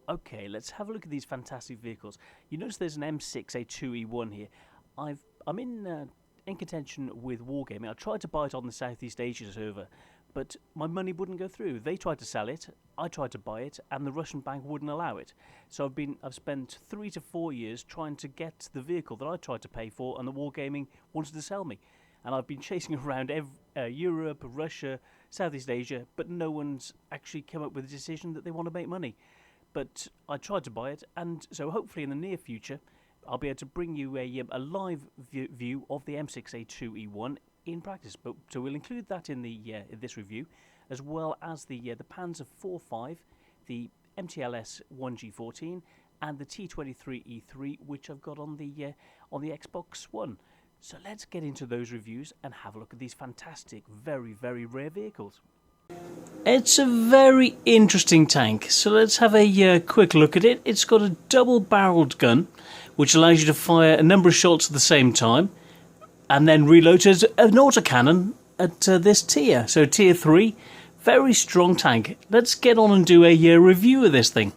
Okay, let's have a look at these fantastic vehicles. You notice there's an M6A2E1 here. I'm in contention with Wargaming. I tried to buy it on the Southeast Asia server, but my money wouldn't go through. They tried to sell it, I tried to buy it, and the Russian bank wouldn't allow it. So I've spent 3 to 4 years trying to get the vehicle that I tried to pay for, and the Wargaming wanted to sell me. And I've been chasing around Europe, Russia, Southeast Asia, but no one's actually come up with a decision that they want to make money. But I tried to buy it, and so hopefully in the near future, I'll be able to bring you a live view of the M6A2E1 in practice. But so we'll include that in in this review, as well as the Panzer IV-5, the MTLS 1G14, and the T23E3, which I've got on the Xbox One. So let's get into those reviews and have a look at these fantastic, very, very rare vehicles. It's a very interesting tank, so let's have a quick look at it. It's got a double-barreled gun, which allows you to fire a number of shots at the same time, and then reload as an autocannon at this tier. So tier 3, very strong tank. Let's get on and do a review of this thing.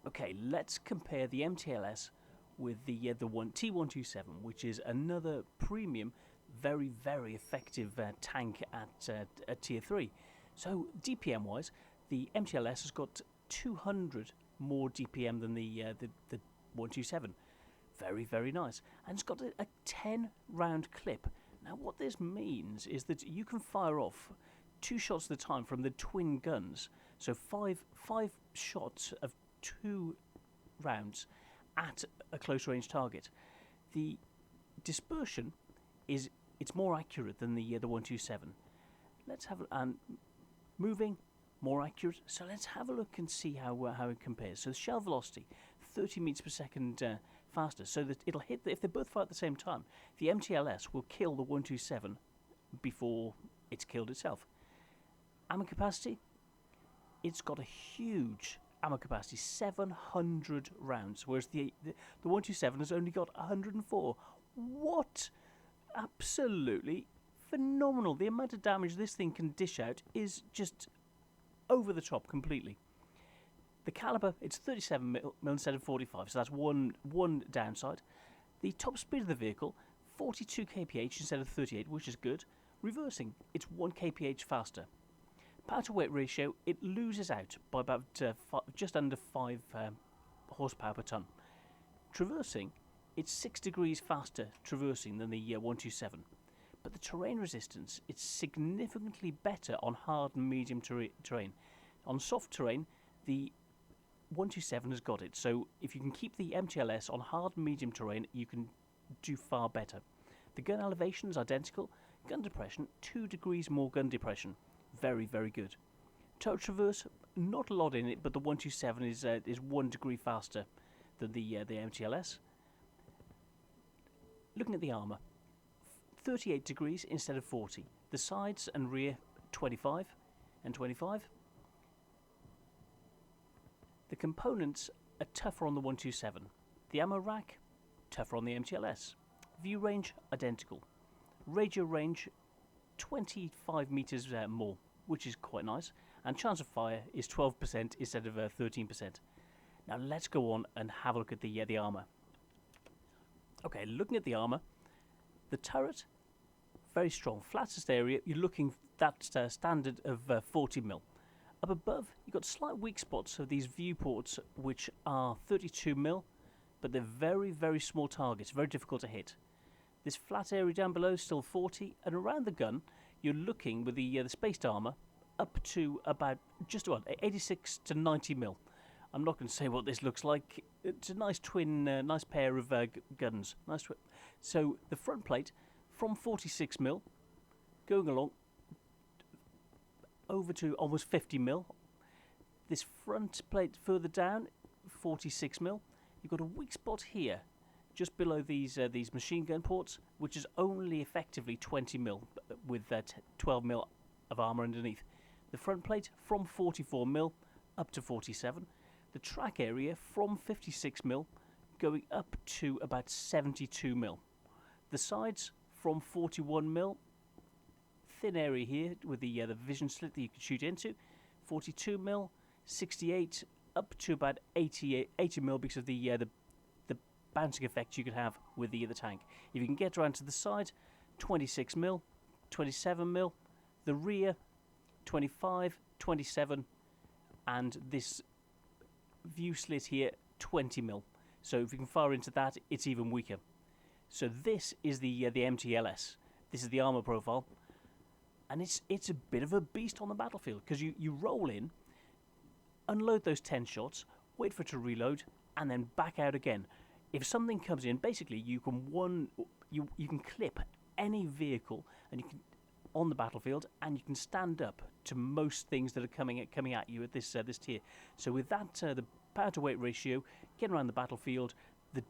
Okay, let's compare the MTLS with the T127, which is another premium, very, very effective tank at tier 3. So DPM-wise, the MTLS has got 200 more DPM than the 127. Very, very nice. And it's got a 10-round clip. Now, what this means is that you can fire off 2 shots at a time from the twin guns. So five shots of 2 rounds at a close range target. The dispersion it's more accurate than the 127. Let's have and moving more accurate. So let's have a look and see how it compares. So the shell velocity, 30 meters per second faster. So that it'll hit if they both fire at the same time. The MTLS will kill the 127 before it's killed itself. Ammo capacity, it's got a huge ammo capacity, 700 rounds, whereas the 127 has only got 104. What? Absolutely phenomenal. The amount of damage this thing can dish out is just over the top completely. The caliber, it's 37 mil instead of 45, so that's one downside. The top speed of the vehicle, 42 kph instead of 38, which is good. Reversing, it's 1 kph faster. Power to weight ratio, it loses out by about just under 5 horsepower per ton. Traversing, it's 6 degrees faster traversing than the 127. But the terrain resistance, it's significantly better on hard and medium terrain. On soft terrain, the 127 has got it. So if you can keep the MTLS on hard and medium terrain, you can do far better. The gun elevation is identical. Gun depression, 2 degrees more gun depression. Very, very good. Total traverse, not a lot in it, but the 127 is 1 degree faster than the MTLS. Looking at the armour, 38 degrees instead of 40. The sides and rear, 25 and 25. The components are tougher on the 127. The ammo rack, tougher on the MTLS. View range, identical. Radio range, 25 metres more, which is quite nice. And chance of fire is 12% instead of 13%. Now let's go on and have a look at the armour. Okay, looking at the armour, the turret, very strong. Flattest area, you're looking that standard of 40 mil. Up above, you've got slight weak spots of these viewports, which are 32 mil, but they're very, very small targets, very difficult to hit. This flat area down below is still 40, and around the gun, you're looking with the spaced armour up to about just about 86 to 90 mil. I'm not going to say what this looks like. It's a nice twin, nice pair of guns. So the front plate from 46 mil, going along over to almost 50 mil. This front plate further down, 46 mil. You've got a weak spot here, just below these machine gun ports, which is only effectively 20 mil with 12 mil of armour underneath. The front plate from 44 mil up to 47. The track area from 56 mil going up to about 72 mil. The sides from 41 mil, thin area here with the vision slit that you can shoot into, 42 mil, 68 up to about 80 mil because of the bouncing effect you could have with the tank. If you can get around to the side, 26 mil, 27 mil, the rear, 25, 27, and this view slit here, 20 mil. So if you can fire into that, it's even weaker. So this is the MTLS. This is the armor profile, and it's a bit of a beast on the battlefield because you roll in, unload those 10 shots, wait for it to reload, and then back out again. If something comes in, basically you can clip any vehicle and you can on the battlefield, and you can stand up to most things that are coming at you at this tier. So with that, the power to weight ratio, getting around the battlefield, the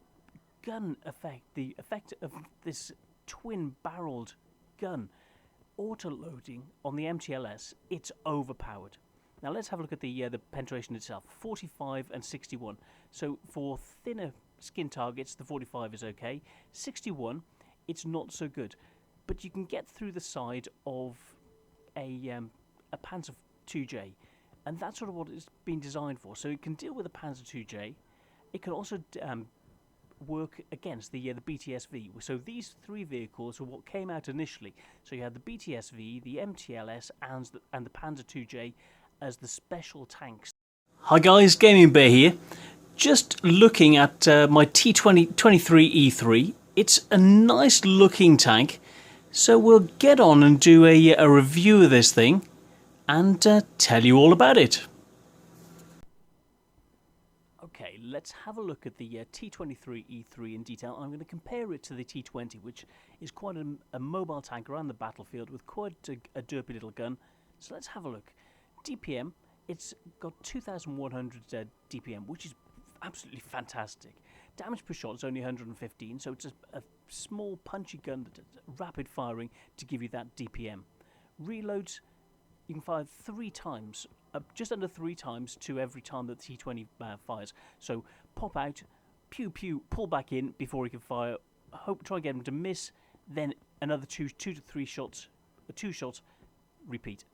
gun effect, the effect of this twin-barreled gun, auto-loading on the MTLS, it's overpowered. Now let's have a look at the penetration itself, 45 and 61. So for thinner skin targets, the 45 is okay. 61, it's not so good, but you can get through the side of a Panzer 2J, and that's sort of what it's been designed for. So it can deal with a Panzer 2J. It can also work against the BTSV. So these three vehicles are what came out initially. So you had the BTSV, the MTLS, and the Panzer 2J as the special tanks. Hi guys, Gaming Bear here. Just looking at my T23E3. It's a nice looking tank, so we'll get on and do a review of this thing and tell you all about it. Okay, let's have a look at the T23E3 in detail. I'm going to compare it to the T20, which is quite a mobile tank around the battlefield with quite a derpy little gun. So let's have a look. DPM, it's got 2,100 DPM, which is absolutely fantastic. Damage per shot is only 115, so it's a small punchy gun that's rapid firing to give you that DPM. Reloads, you can fire 3 times, just under 3 times to every time that the T20 fires. So pop out, pew pew, pull back in before you can fire. Try and get him to miss, then another 2 to 3 shots, 2 shots, repeat.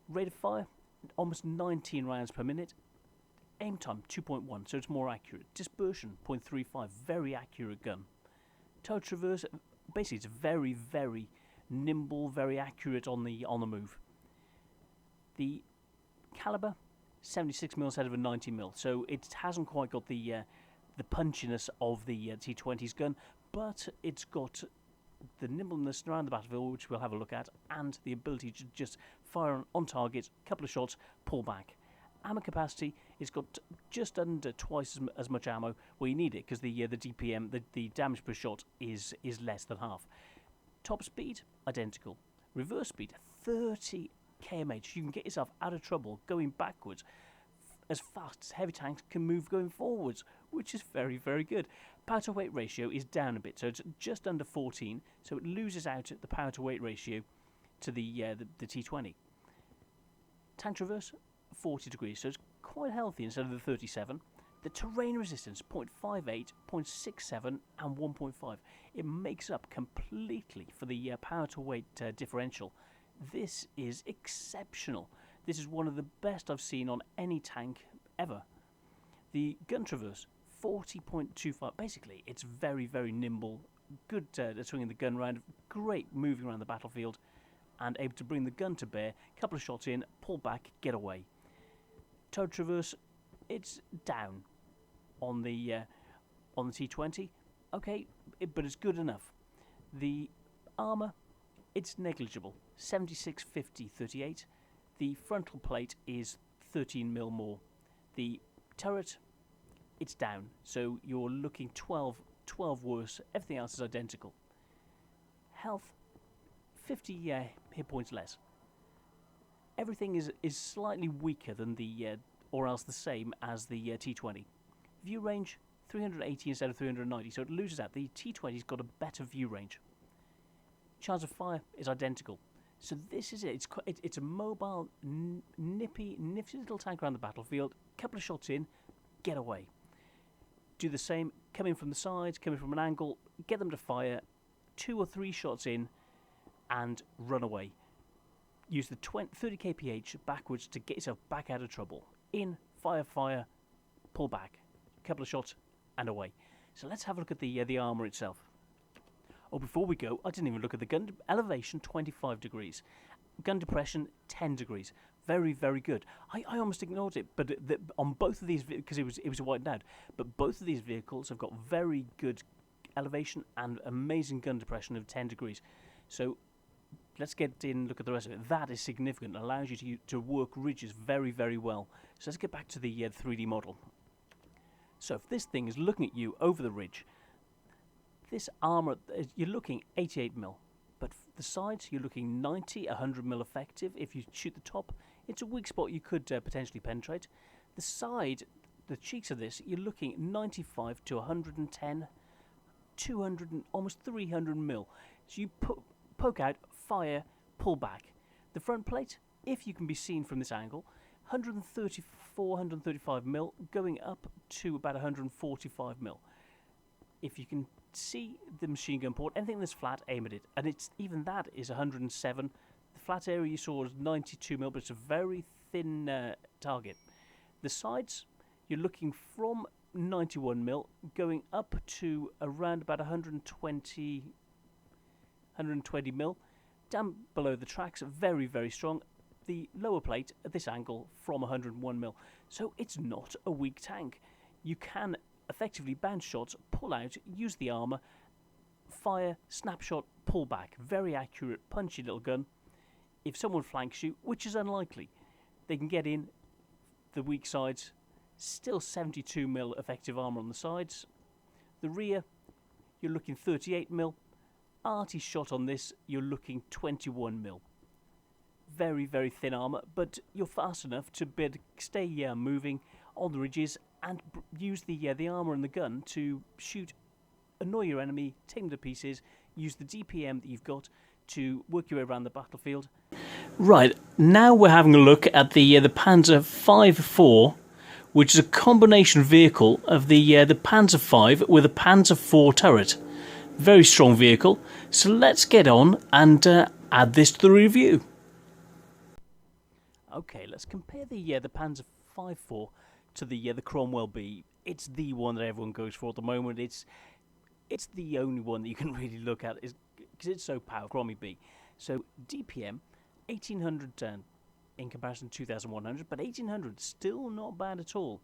Rate of fire, almost 19 rounds per minute. Aim time, 2.1, so it's more accurate. Dispersion, 0.35, very accurate gun. Tow traverse, basically it's very, very nimble, very accurate on the move. The caliber, 76mm instead of a 90mm, so it hasn't quite got the punchiness of the T20's gun, but it's got the nimbleness around the battlefield, which we'll have a look at, and the ability to just fire on target, couple of shots, pull back. Ammo capacity, it's got just under twice as much ammo where you need it, because the DPM, the damage per shot is less than half. Top speed, identical. Reverse speed, 30 kmh. You can get yourself out of trouble going backwards as fast as heavy tanks can move going forwards, which is very, very good. Power to weight ratio is down a bit, so it's just under 14, so it loses out at the power to weight ratio to the T20. Tank traverse, 40 degrees, so it's quite healthy instead of the 37. The terrain resistance, 0.58, 0.67 and 1.5. It makes up completely for the power to weight differential. This is exceptional. This is one of the best I've seen on any tank ever. The gun traverse, 40.25. Basically, it's very, very nimble. Good at swinging the gun around. Great moving around the battlefield. And able to bring the gun to bear. Couple of shots in, pull back, get away. Tow traverse, it's down on the T20. Okay, but it's good enough. The armour, it's negligible. 76/50/38. The frontal plate is 13mm more. The turret, it's down, so you're looking 12 worse. Everything else is identical. Health, 50 hit points less. Everything is slightly weaker than the, or else the same as the T20. View range, 380 instead of 390, so it loses out. The T20's got a better view range. Chance of fire is identical. So this is it. It's a mobile, nifty little tank around the battlefield. Couple of shots in, get away. Do the same, come in from the sides, come in from an angle, get them to fire, 2 or 3 shots in, and run away. Use the 30 kph backwards to get yourself back out of trouble. In, fire, fire, pull back, a couple of shots, and away. So let's have a look at the armour itself. Oh, before we go, I didn't even look at the gun elevation, 25 degrees. Gun depression, 10 degrees. Very, very good. I almost ignored it, but on both of these, because it was whitened out, but both of these vehicles have got very good elevation and amazing gun depression of 10 degrees. So let's get in and look at the rest of it. That is significant. It allows you to work ridges very, very well. So let's get back to the 3D model. So if this thing is looking at you over the ridge, this armour, you're looking 88mm. But the sides, you're looking 90, 100mm effective. If you shoot the top, it's a weak spot you could potentially penetrate. The side, the cheeks of this, you're looking 95 to 110, 200 and almost 300mm. So you poke out, fire, pull back. The front plate, if you can be seen from this angle, 134, 135mm, going up to about 145mm. If you can see the machine gun port, anything that's flat, aim at it. And it's even that is 107. The flat area you saw is 92mm, but it's a very thin target. The sides, you're looking from 91mm, going up to around about 120mm, down below the tracks, very, very strong. The lower plate at this angle from 101mm. So it's not a weak tank. You can effectively bounce shots, pull out, use the armour, fire, snapshot, pull back. Very accurate, punchy little gun. If someone flanks you, which is unlikely, they can get in the weak sides. Still 72mm effective armour on the sides. The rear, you're looking 38mm. Arty shot on this, you're looking 21mm. Very, very thin armour, but you're fast enough to stay moving on the ridges and use the armour and the gun to shoot, annoy your enemy, take them to pieces, use the DPM that you've got to work your way around the battlefield. Right, now we're having a look at the Panzer V4, which is a combination vehicle of the Panzer V with a Panzer IV turret. Very strong vehicle, so let's get on and add this to the review. Okay, let's compare the Panzer V4 to the Cromwell B. It's the one that everyone goes for at the moment. It's the only one that you can really look at because it's so powerful. Crommy B. So DPM 1800 in comparison to 2100, but 1800 still not bad at all.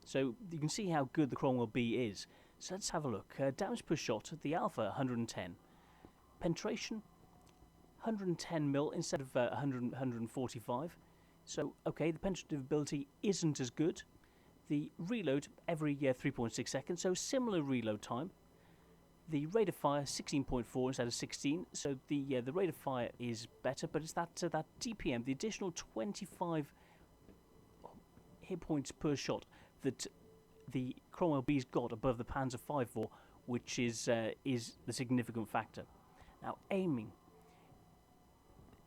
So you can see how good the Cromwell B is. So let's have a look. Damage per shot, the Alpha 110. Penetration 110mm instead of 145. So okay, the penetrative ability isn't as good. The reload every 3.6 seconds, so similar reload time. The rate of fire 16.4 instead of 16, so the rate of fire is better, but it's that DPM, the additional 25 hit points per shot that the Cromwell B's got above the Panzer V4, which is the significant factor. Now aiming's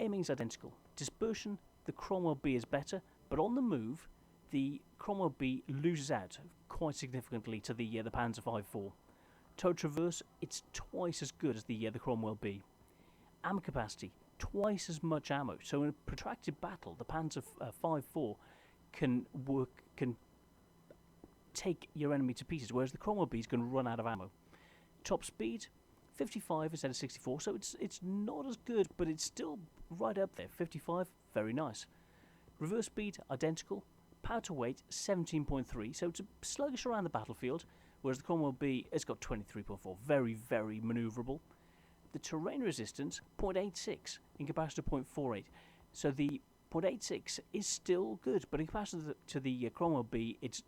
identical. Dispersion, the Cromwell B is better, but on the move, the Cromwell B loses out quite significantly to the Panzer V4. Total traverse, it's twice as good as the Cromwell B. Ammo capacity, twice as much ammo. So in a protracted battle, the Panzer V4 can take your enemy to pieces, whereas the Cromwell B is going to run out of ammo. Top speed, 55 instead of 64, so it's not as good, but it's still right up there. 55, very nice. Reverse speed, identical. Power to weight, 17.3, so it's sluggish around the battlefield, whereas the Cromwell B has got 23.4, very, very manoeuvrable. The terrain resistance, 0.86 in comparison to 0.48, so the 0.86 is still good, but in comparison to the Cromwell B, it's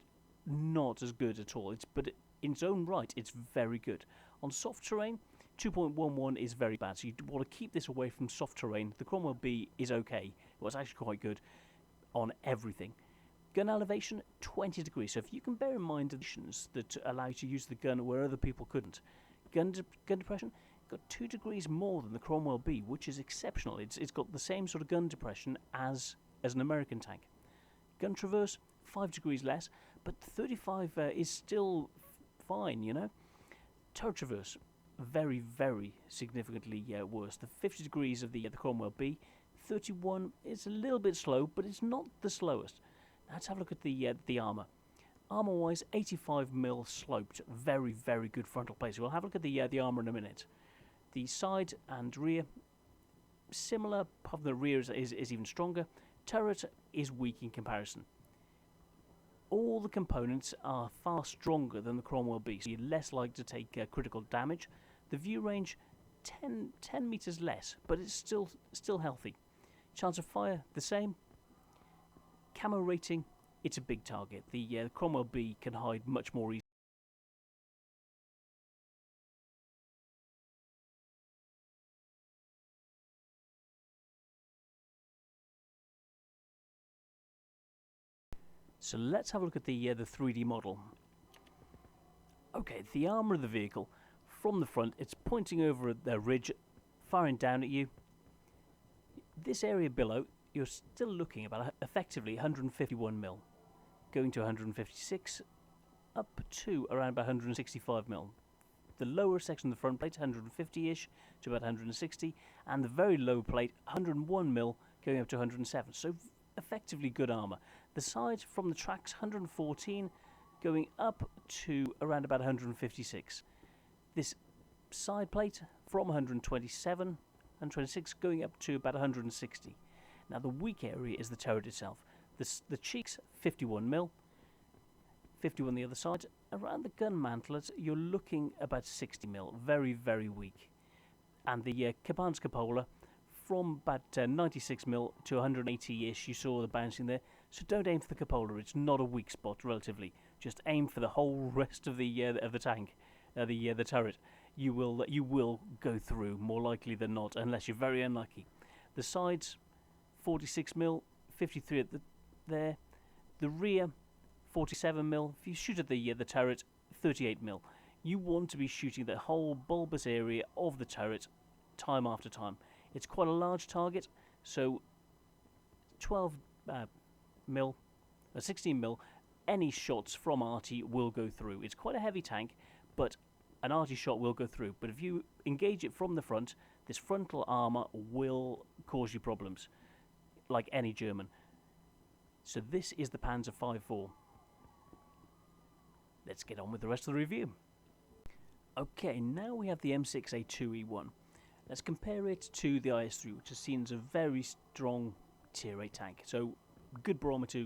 not as good at all. But in its own right, it's very good. On soft terrain, 2.11 is very bad, so you want to keep this away from soft terrain. The Cromwell B is okay, well, it's actually quite good on everything. Gun elevation, 20 degrees. So if you can bear in mind the conditions that allow you to use the gun where other people couldn't. Gun depression, got 2 degrees more than the Cromwell B, which is exceptional. It's got the same sort of gun depression as an American tank. Gun traverse, 5 degrees less, but 35 is still fine, you know. Turret traverse, very, very significantly worse. The 50 degrees of the Cromwell B, 31 is a little bit slow, but it's not the slowest. Let's have a look at the armour. Armour-wise, 85mm sloped, very, very good frontal plate. So we'll have a look at the armour in a minute. The side and rear, similar, apart from the rear is even stronger. Turret is weak in comparison. All the components are far stronger than the Cromwell B, so you're less likely to take critical damage. The view range, 10 meters less, but it's still healthy. Chance of fire, the same. Camo rating, it's a big target. The Cromwell B can hide much more easily. So let's have a look at the 3D model. Okay, the armour of the vehicle, from the front, it's pointing over a ridge, firing down at you. This area below, you're still looking about effectively 151mm, going to 156, up to around about 165mm. The lower section of the front plate, 150-ish to about 160, and the very low plate, 101mm, going up to 107. So effectively good armour. The side from the tracks, 114, going up to around about 156. This side plate from 127 and 26 going up to about 160. Now the weak area is the turret itself. The cheeks, 51mm, 51 the other side. Around the gun mantlet, you're looking about 60mm, very, very weak. And the Caban's cupola, from about 96mm to 180-ish, you saw the bouncing there. So don't aim for the cupola, it's not a weak spot relatively. Just aim for the whole rest of the tank, the turret. You will go through more likely than not, unless you're very unlucky. The sides, 46mm, 53 at there. The rear, 47mm. If you shoot at the turret, 38mm. You want to be shooting the whole bulbous area of the turret, time after time. It's quite a large target, so 12mm, 16mm. Any shots from arty will go through. It's quite a heavy tank, but an arty shot will go through. But if you engage it from the front, this frontal armour will cause you problems, like any German. So this is the Panzer V4. Let's get on with the rest of the review. Okay, now we have the M6A2E1. Let's compare it to the IS-3, which is seen as a very strong Tier 8 tank. So good barometer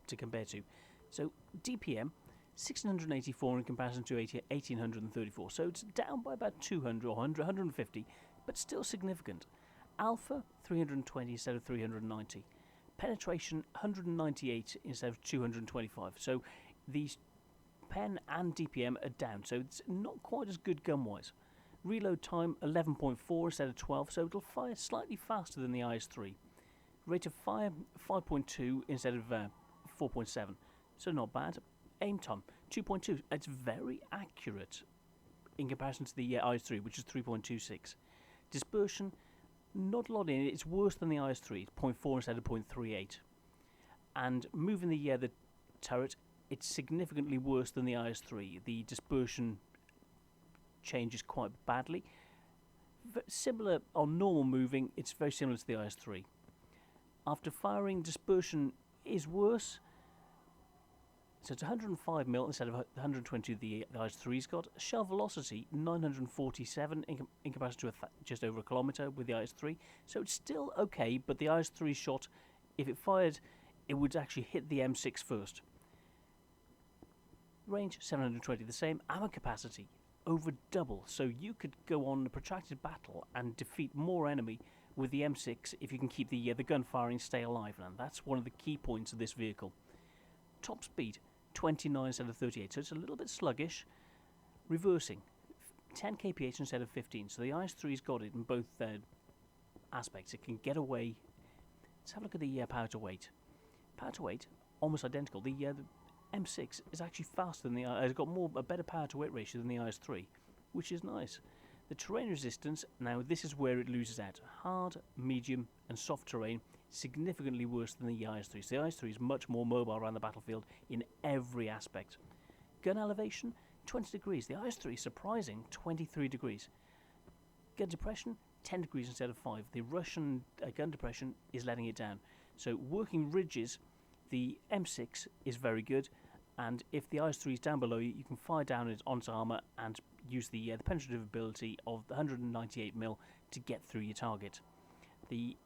to compare to. So DPM, 684 in comparison to 1834. So it's down by about 200 or 150, but still significant. Alpha, 320 instead of 390. Penetration, 198 instead of 225. So these pen and DPM are down, so it's not quite as good gun-wise. Reload time, 11.4 instead of 12, so it'll fire slightly faster than the IS-3. Rate of fire, 5.2 instead of 4.7, so not bad. Aim time, 2.2. It's very accurate in comparison to the IS-3, which is 3.26. Dispersion, not a lot in it. It's worse than the IS-3, 0.4 instead of 0.38. And moving the turret, it's significantly worse than the IS-3. The dispersion changes quite badly. Similar on normal moving, it's very similar to the IS-3. After firing, dispersion is worse. So it's 105mm instead of 120 the IS-3's got. Shell velocity, 947 in comparison to just over a kilometre with the IS-3. So it's still okay, but the IS-3 shot, if it fired, it would actually hit the M6 first. Range, 720 the same. Ammo capacity, over double. So you could go on a protracted battle and defeat more enemy with the M6 if you can keep the gun firing stay alive. And that's one of the key points of this vehicle. Top speed, 29 instead of 38, so it's a little bit sluggish. Reversing, 10 kph instead of 15, so the IS-3's got it in both aspects. It can get away. Let's have a look at the power to weight. Power to weight, almost identical. The M6 is actually faster than has got a better power to weight ratio than the IS-3, which is nice. The terrain resistance, now this is where it loses out. Hard, medium and soft terrain, significantly worse than the IS-3. So the IS-3 is much more mobile around the battlefield in every aspect. Gun elevation, 20 degrees. The IS-3 is surprising, 23 degrees. Gun depression, 10 degrees instead of 5. The Russian gun depression is letting it down. So working ridges, The M6 is very good, and if the IS-3 is down below you, you can fire down it onto armour and use the penetrative ability of the 198mm to get through your target. The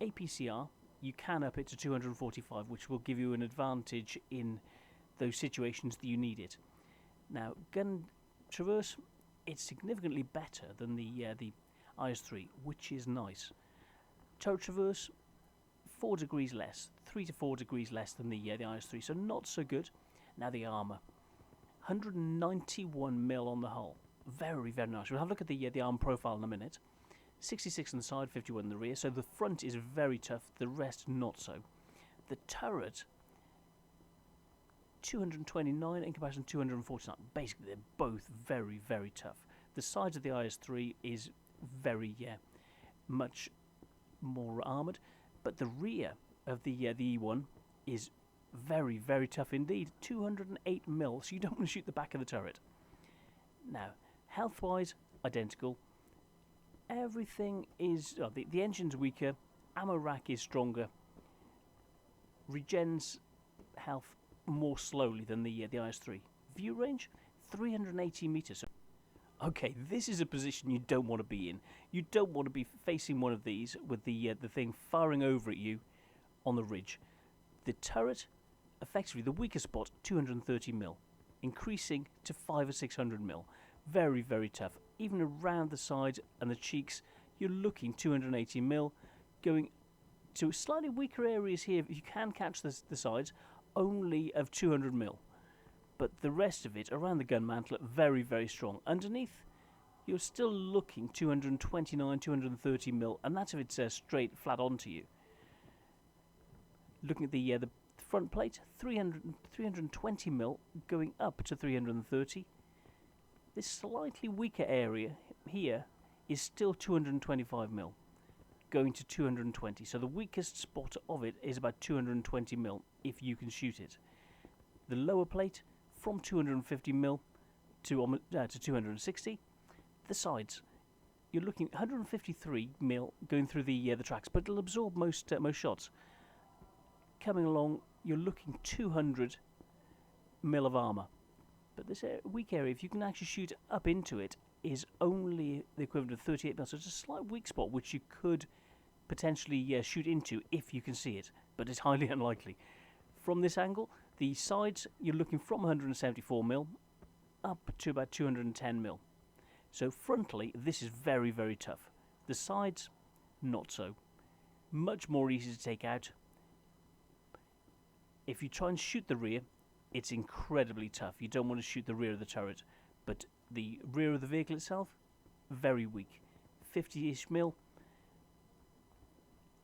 APCR, you can up it to 245, which will give you an advantage in those situations that you need it. Now, gun traverse, it's significantly better than the IS-3, which is nice. Turret traverse, 4 degrees less, 3 to 4 degrees less than the IS-3, so not so good. Now the armour, 191mm on the hull, very, very nice. We'll have a look at the arm profile in a minute. 66 on the side, 51 in the rear, so the front is very tough, the rest not so. The turret, 229 in comparison to 249. Basically, they're both very, very tough. The sides of the IS-3 is very, much more armoured, but the rear of the E1 is very, very tough indeed. 208mm, so you don't want to shoot the back of the turret. Now, health-wise, identical. Everything is... the engine's weaker, ammo rack is stronger, regens health more slowly than the IS-3. View range, 380 meters. Okay, this is a position you don't want to be in. You don't want to be facing one of these with the thing firing over at you on the ridge. The turret, effectively the weaker spot, 230mm, increasing to 500 or 600mm. Very, very tough. Even around the side and the cheeks, you're looking 280mm, going to slightly weaker areas here. If you can catch the sides, only of 200mm. But the rest of it around the gun mantle, very, very strong. Underneath, you're still looking 229, 230mm, and that's if it's straight flat onto you. Looking at the front plate, 320mm going up to 330. This slightly weaker area here is still 225mm, going to 220. So the weakest spot of it is about 220mm if you can shoot it. The lower plate, from 250mm to 260. The sides, you're looking 153mm going through the tracks, but it'll absorb most shots. Coming along, you're looking 200mm of armour. But this weak area, if you can actually shoot up into it, is only the equivalent of 38mm. So it's a slight weak spot which you could potentially shoot into if you can see it, but it's highly unlikely. From this angle, the sides, you're looking from 174mm up to about 210mm. So frontally, this is very, very tough. The sides, not so. Much more easy to take out. If you try and shoot the rear, it's incredibly tough. You don't want to shoot the rear of the turret, but the rear of the vehicle itself, very weak. 50-ish mil.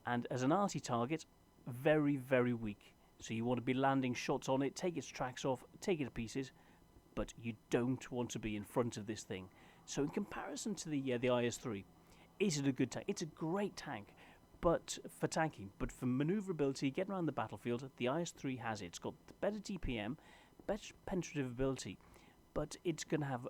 And as an arty target, very, very weak. So you want to be landing shots on it, take its tracks off, take it to pieces, but you don't want to be in front of this thing. So in comparison to the IS-3, is it a good tank? It's a great tank, but for tanking, but for manoeuvrability, getting around the battlefield, the IS-3 has it. It's got better DPM, better penetrative ability, but it's going to have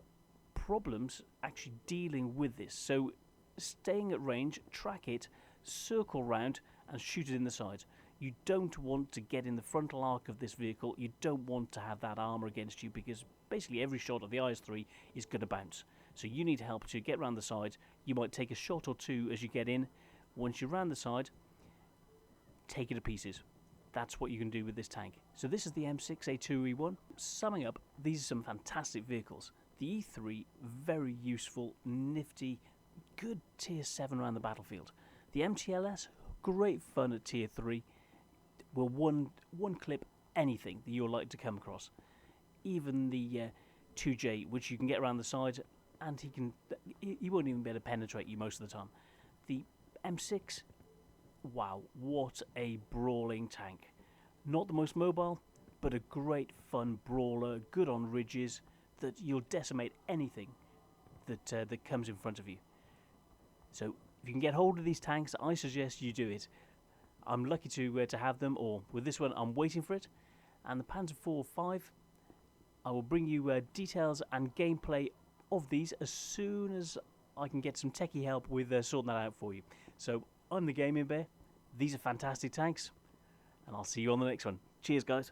problems actually dealing with this. So staying at range, track it, circle round, and shoot it in the side. You don't want to get in the frontal arc of this vehicle. You don't want to have that armour against you, because basically every shot of the IS-3 is going to bounce. So you need help to get around the side. You might take a shot or two as you get in. Once you're around the side, take it to pieces. That's what you can do with this tank. So this is the M6A2E1. Summing up, these are some fantastic vehicles. The E3, very useful, nifty, good tier 7 around the battlefield. The MTLS, great fun at tier 3. Will one clip anything that you're likely to come across. Even the 2J, which you can get around the side, and he won't even be able to penetrate you most of the time. The M6, wow, what a brawling tank. Not the most mobile, but a great fun brawler, good on ridges, that you'll decimate anything that comes in front of you. So if you can get hold of these tanks, I suggest you do it. I'm lucky to have them, or with this one, I'm waiting for it. And the Panzer IV-5, I will bring you details and gameplay of these as soon as I can get some techie help with sorting that out for you. So I'm the Gaming Bear. These are fantastic tanks, and I'll see you on the next one. Cheers, guys.